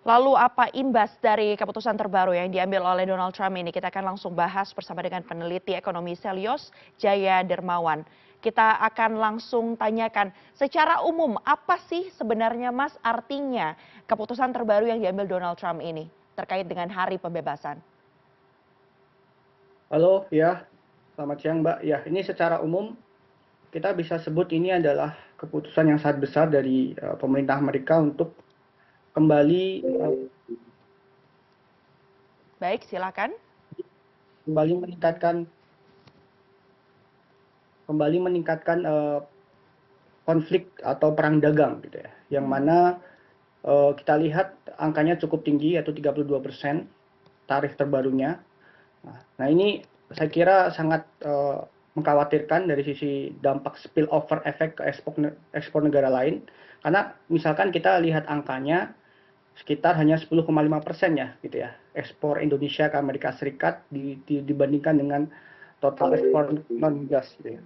Lalu apa imbas dari keputusan terbaru yang diambil oleh Donald Trump ini? Kita akan langsung bahas bersama dengan peneliti ekonomi Selyos, Jaya Dermawan. Kita akan langsung tanyakan secara umum apa sih sebenarnya Mas artinya keputusan terbaru yang diambil Donald Trump ini terkait dengan hari pembebasan? Halo, ya, selamat siang Mbak. Ya, ini secara umum kita bisa sebut ini adalah keputusan yang sangat besar dari pemerintah Amerika untuk kembali Baik, silakan. kembali meningkatkan konflik atau perang dagang gitu ya. Yang mana kita lihat angkanya cukup tinggi yaitu 32% tarif terbarunya. Nah, ini saya kira sangat mengkhawatirkan dari sisi dampak spillover efek ke ekspor negara lain. Karena misalkan kita lihat angkanya sekitar hanya 10,5% ya gitu ya ekspor Indonesia ke Amerika Serikat dibandingkan dengan total ekspor non gas gitu ya.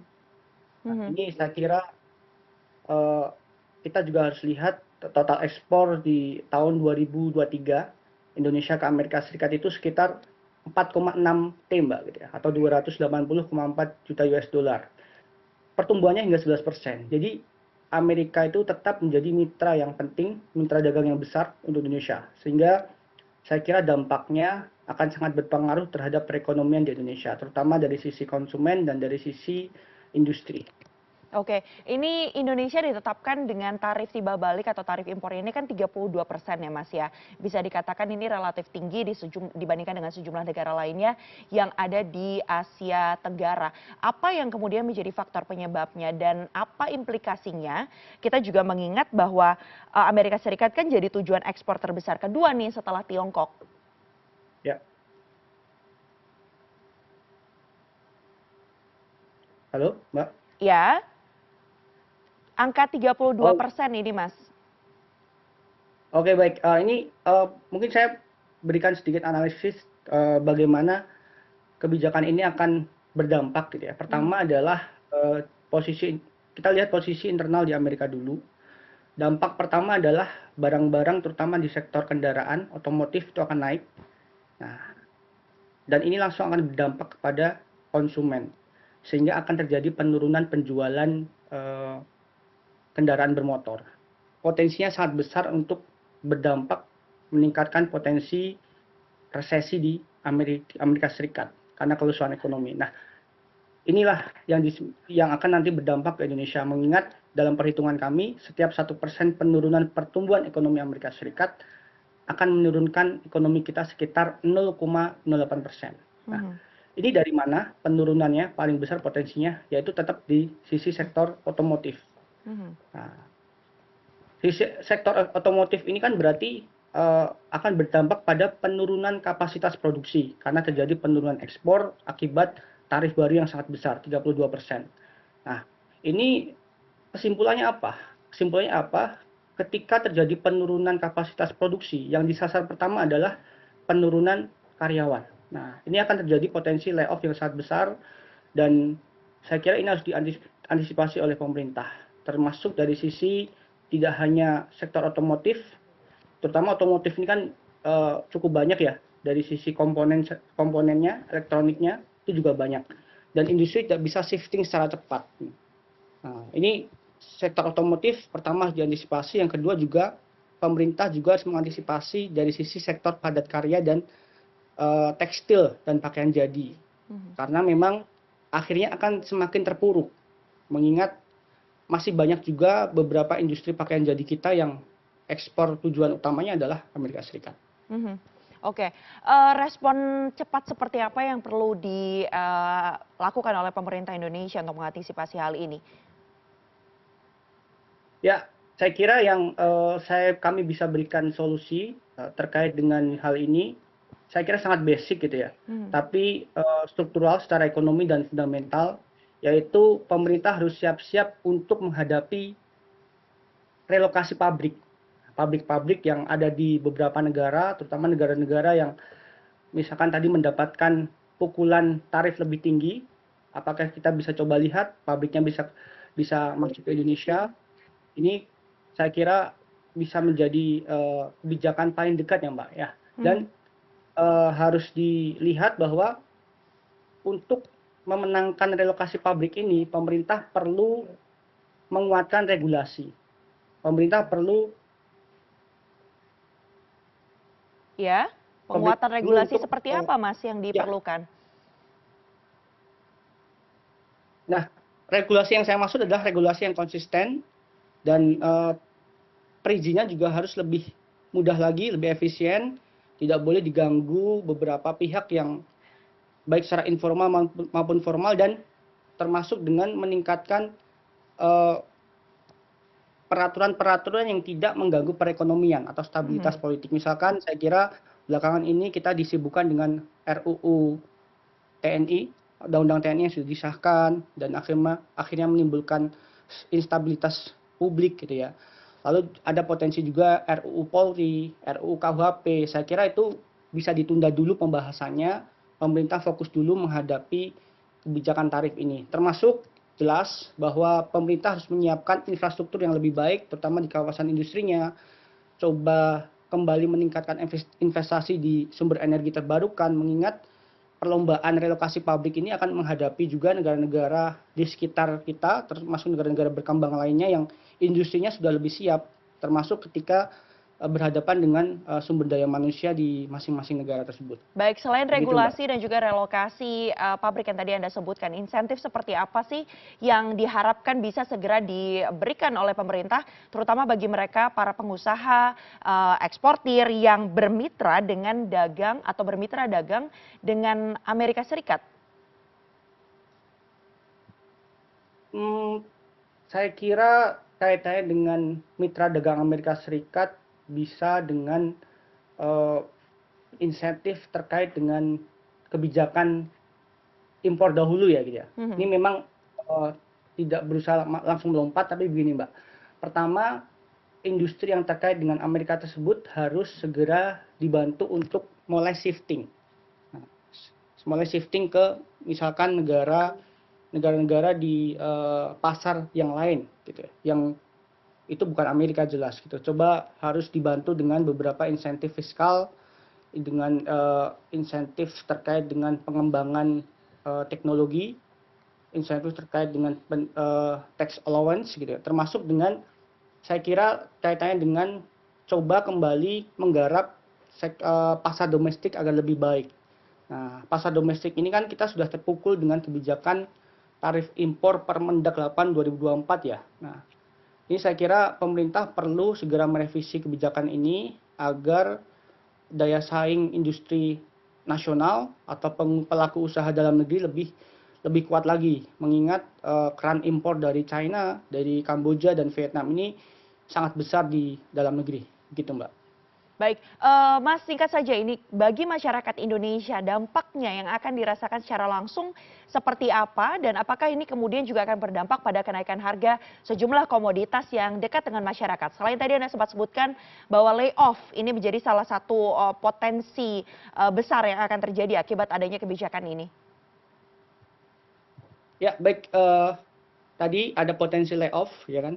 Nah, Mhm. ini saya kira kita juga harus lihat total ekspor di tahun 2023 Indonesia ke Amerika Serikat itu sekitar 4,6 T Mbak gitu ya atau 280,4 juta US dollar. Pertumbuhannya hingga 11%. Jadi Amerika itu tetap menjadi mitra yang penting, mitra dagang yang besar untuk Indonesia. Sehingga saya kira dampaknya akan sangat berpengaruh terhadap perekonomian di Indonesia, terutama dari sisi konsumen dan dari sisi industri. Oke, ini Indonesia ditetapkan dengan tarif timbal balik atau tarif impor ini kan 32% ya Mas ya. Bisa dikatakan ini relatif tinggi dibandingkan dengan sejumlah negara lainnya yang ada di Asia Tenggara. Apa yang kemudian menjadi faktor penyebabnya dan apa implikasinya? Kita juga mengingat bahwa Amerika Serikat kan jadi tujuan ekspor terbesar kedua nih setelah Tiongkok. Ya, halo Mbak. Ya, angka Oh, 32% ini Mas. oke baik. Ini mungkin saya berikan sedikit analisis bagaimana kebijakan ini akan berdampak gitu ya. Mhm. Pertama adalah posisi kita lihat posisi internal di Amerika dulu. Dampak pertama adalah barang-barang terutama di sektor kendaraan otomotif itu akan naik. Nah, dan ini langsung akan berdampak kepada konsumen sehingga akan terjadi penurunan penjualan eh, kendaraan bermotor. Potensinya sangat besar untuk berdampak meningkatkan potensi resesi di Amerika Serikat karena kelusuan ekonomi. Nah, inilah yang akan nanti berdampak ke Indonesia. Mengingat dalam perhitungan kami, setiap 1% penurunan pertumbuhan ekonomi Amerika Serikat akan menurunkan ekonomi kita sekitar 0,08%. Nah, Mhm. ini dari mana penurunannya paling besar potensinya, yaitu tetap di sisi sektor otomotif. Mhm. Nah, sisi sektor otomotif ini kan berarti akan berdampak pada penurunan kapasitas produksi karena terjadi penurunan ekspor akibat tarif baru yang sangat besar, 32%. Nah, ini kesimpulannya apa? Kesimpulannya apa? Ketika terjadi penurunan kapasitas produksi, yang disasar pertama adalah penurunan karyawan. Nah, ini akan terjadi potensi layoff yang sangat besar dan saya kira ini harus diantisipasi oleh pemerintah, termasuk dari sisi tidak hanya sektor otomotif, terutama otomotif ini kan cukup banyak ya dari sisi komponennya, elektroniknya itu juga banyak dan industri tidak bisa shifting secara cepat. Nah, ini sektor otomotif pertama harus diantisipasi, yang kedua juga pemerintah juga harus mengantisipasi dari sisi sektor padat karya dan tekstil dan pakaian jadi. Mhm. Karena memang akhirnya akan semakin terpuruk mengingat masih banyak juga beberapa industri pakaian jadi kita yang ekspor tujuan utamanya adalah Amerika Serikat. Mhm. Oke, respon cepat seperti apa yang perlu dilakukan oleh pemerintah Indonesia untuk mengantisipasi hal ini? Ya, saya kira yang kami bisa berikan solusi terkait dengan hal ini, saya kira sangat basic gitu ya. Mhm. Tapi struktural secara ekonomi dan fundamental, yaitu pemerintah harus siap-siap untuk menghadapi relokasi pabrik. Pabrik-pabrik yang ada di beberapa negara, terutama negara-negara yang misalkan tadi mendapatkan pukulan tarif lebih tinggi, apakah kita bisa coba lihat pabriknya bisa bisa masuk ke Indonesia. Ini saya kira bisa menjadi kebijakan paling dekat ya Mbak ya. Mhm. Dan harus dilihat bahwa untuk memenangkan relokasi pabrik ini, pemerintah perlu menguatkan regulasi. Pemerintah perlu Ya, pemerintah penguatan perlu regulasi untuk seperti apa Mas yang ya. diperlukan? Nah, regulasi yang saya maksud adalah regulasi yang konsisten dan perizinnya juga harus lebih mudah lagi, lebih efisien, tidak boleh diganggu beberapa pihak yang baik secara informal maupun formal, dan termasuk dengan meningkatkan eh, peraturan-peraturan yang tidak mengganggu perekonomian atau stabilitas Mhm. politik. Misalkan saya kira belakangan ini kita disibukkan dengan RUU TNI, Undang-Undang TNI yang sudah disahkan dan akhirnya menimbulkan instabilitas publik gitu ya. Lalu ada potensi juga RUU Polri, RUU KUHP. Saya kira itu bisa ditunda dulu pembahasannya. Pemerintah fokus dulu menghadapi kebijakan tarif ini. Termasuk jelas bahwa pemerintah harus menyiapkan infrastruktur yang lebih baik, terutama di kawasan industrinya. Coba kembali meningkatkan investasi di sumber energi terbarukan, mengingat perlombaan relokasi pabrik ini akan menghadapi juga negara-negara di sekitar kita, termasuk negara-negara berkembang lainnya yang industrinya sudah lebih siap, termasuk ketika berhadapan dengan sumber daya manusia di masing-masing negara tersebut. Baik, selain Begitu, Mbak. regulasi dan juga relokasi pabrik yang tadi Anda sebutkan, insentif seperti apa sih yang diharapkan bisa segera diberikan oleh pemerintah, terutama bagi mereka para pengusaha eksportir yang bermitra dengan dagang atau bermitra dagang dengan Amerika Serikat? Hmm, saya kira kaitannya dengan mitra dagang Amerika Serikat bisa dengan eh, insentif terkait dengan kebijakan impor dahulu ya gitu ya. Ini Mhm. memang eh, tidak berusaha langsung melompat, tapi begini Mbak. Pertama, industri yang terkait dengan Amerika tersebut harus segera dibantu untuk mulai shifting. Nah, mulai shifting ke misalkan negara-negara di pasar yang lain gitu ya, yang itu bukan Amerika jelas gitu. Coba harus dibantu dengan beberapa insentif fiskal, dengan insentif terkait dengan pengembangan teknologi, insentif terkait dengan tax allowance gitu ya. Termasuk dengan saya kira kaitannya dengan coba kembali menggarap pasar domestik agar lebih baik. Nah, pasar domestik ini kan kita sudah terpukul dengan kebijakan tarif impor Permendak 8 2024 ya. Nah, ini saya kira pemerintah perlu segera merevisi kebijakan ini agar daya saing industri nasional atau pelaku usaha dalam negeri lebih lebih kuat lagi, mengingat keran impor dari China, dari Kamboja dan Vietnam ini sangat besar di dalam negeri, gitu Mbak. Baik, Mas singkat saja ini bagi masyarakat Indonesia dampaknya yang akan dirasakan secara langsung seperti apa dan apakah ini kemudian juga akan berdampak pada kenaikan harga sejumlah komoditas yang dekat dengan masyarakat? Selain tadi Anda sempat sebutkan bahwa layoff ini menjadi salah satu potensi besar yang akan terjadi akibat adanya kebijakan ini. Ya, baik, tadi ada potensi layoff ya kan,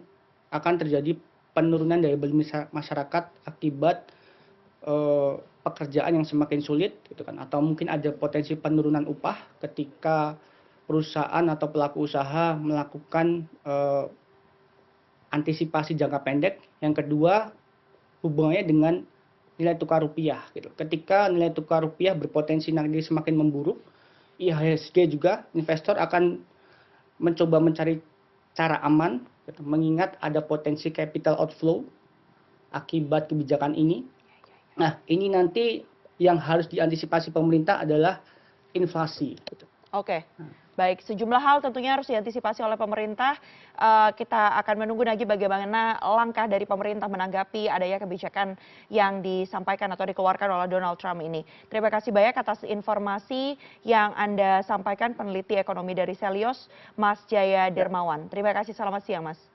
akan terjadi penurunan daya beli masyarakat akibat eh, pekerjaan yang semakin sulit gitu kan, atau mungkin ada potensi penurunan upah ketika perusahaan atau pelaku usaha melakukan antisipasi jangka pendek. Yang kedua, hubungannya dengan nilai tukar rupiah gitu. Ketika nilai tukar rupiah berpotensi nanti semakin memburuk, IHSG juga investor akan mencoba mencari cara aman gitu, mengingat ada potensi capital outflow akibat kebijakan ini. Nah, ini nanti yang harus diantisipasi pemerintah adalah inflasi gitu. Oke, baik. Sejumlah hal tentunya harus diantisipasi oleh pemerintah. Kita akan menunggu lagi bagaimana langkah dari pemerintah menanggapi adanya kebijakan yang disampaikan atau dikeluarkan oleh Donald Trump ini. Terima kasih banyak atas informasi yang Anda sampaikan, peneliti ekonomi dari Selios, Mas Jaya Ya. Dermawan. Terima kasih, selamat siang Mas.